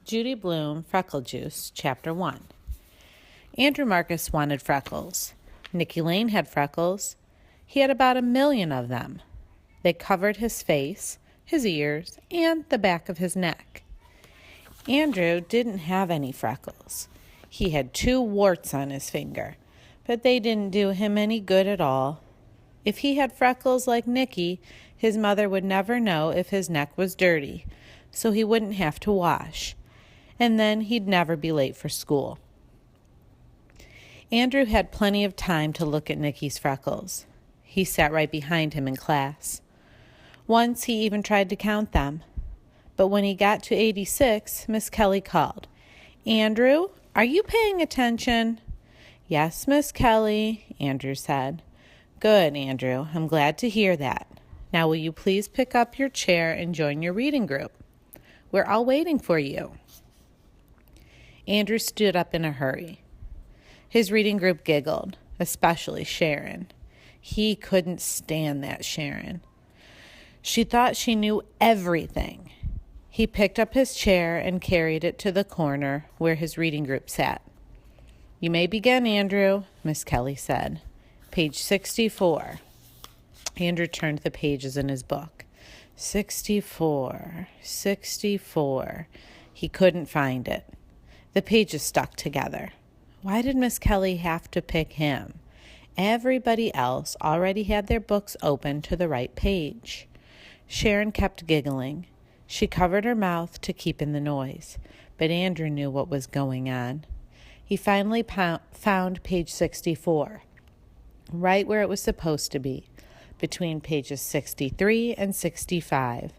Judy, Blume, Freckle Juice, Chapter 1. Andrew Marcus wanted freckles. Nicky Lane had freckles. He had about 1,000,000 of them. They covered his face, his ears, and the back of his neck. Andrew didn't have any freckles. He had 2 warts on his finger, but they didn't do him any good at all. If he had freckles like Nicky, his mother would never know if his neck was dirty, so he wouldn't have to wash, and then he'd never be late for school. Andrew had plenty of time to look at Nicky's freckles. He sat right behind him in class. Once he even tried to count them. But when he got to 86, Miss Kelly called, "Andrew, are you paying attention?" "Yes, Miss Kelly," Andrew said. "Good, Andrew. I'm glad to hear that. Now will you please pick up your chair and join your reading group? We're all waiting for you." Andrew stood up in a hurry. His reading group giggled, especially Sharon. He couldn't stand that Sharon. She thought she knew everything. He picked up his chair and carried it to the corner where his reading group sat. "You may begin, Andrew," Miss Kelly said. "Page 64. Andrew turned the pages in his book. 64. He couldn't find it. The pages stuck together. Why did Miss Kelly have to pick him? Everybody else already had their books open to the right page. Sharon kept giggling. She covered her mouth to keep in the noise, but Andrew knew what was going on. He finally found page 64, right where it was supposed to be, between pages 63 and 65.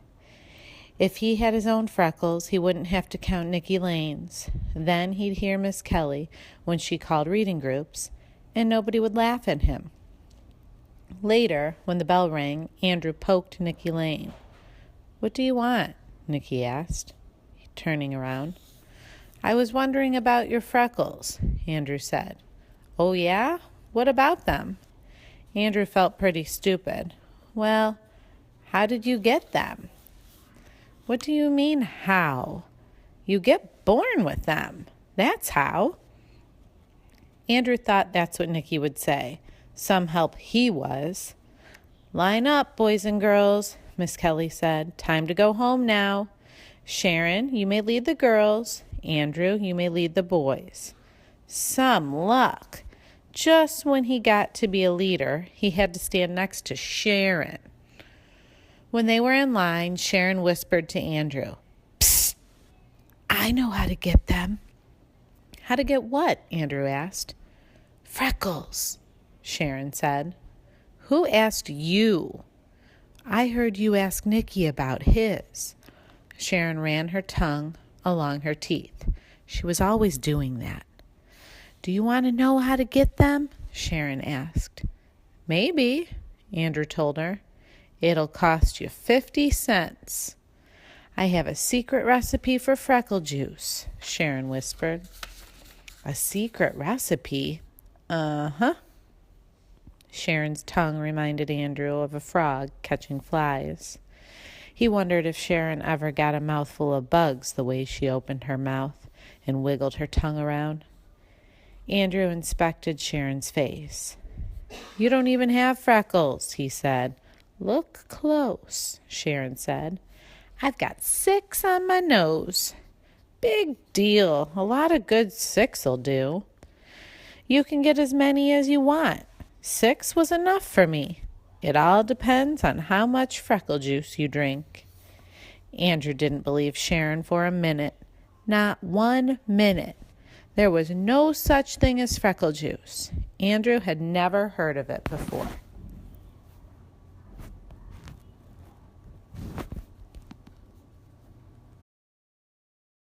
If he had his own freckles, he wouldn't have to count Nicky Lane's. Then he'd hear Miss Kelly when she called reading groups, and nobody would laugh at him. Later, when the bell rang, Andrew poked Nicky Lane. "What do you want?" Nicky asked, turning around. "I was wondering about your freckles," Andrew said. "Oh, yeah? What about them?" Andrew felt pretty stupid. "Well, how did you get them?" "What do you mean, how? You get born with them. That's how." Andrew thought that's what Nicky would say. Some help he was. "Line up, boys and girls," Miss Kelly said. "Time to go home now. Sharon, you may lead the girls. Andrew, you may lead the boys." Some luck. Just when he got to be a leader, he had to stand next to Sharon. When they were in line, Sharon whispered to Andrew, "Psst, I know how to get them." "How to get what?" Andrew asked. "Freckles," Sharon said. "Who asked you?" "I heard you ask Nicky about his." Sharon ran her tongue along her teeth. She was always doing that. "Do you want to know how to get them?" Sharon asked. "Maybe," Andrew told her. "It'll cost you 50 cents. "I have a secret recipe for freckle juice," Sharon whispered. "A secret recipe?" "Uh-huh." Sharon's tongue reminded Andrew of a frog catching flies. He wondered if Sharon ever got a mouthful of bugs the way she opened her mouth and wiggled her tongue around. Andrew inspected Sharon's face. "You don't even have freckles," he said. "Look close," Sharon said. "I've got 6 on my nose." "Big deal. A lot of good 6'll do." "You can get as many as you want. 6 was enough for me. It all depends on how much freckle juice you drink." Andrew didn't believe Sharon for a minute. Not 1 minute. There was no such thing as freckle juice. Andrew had never heard of it before.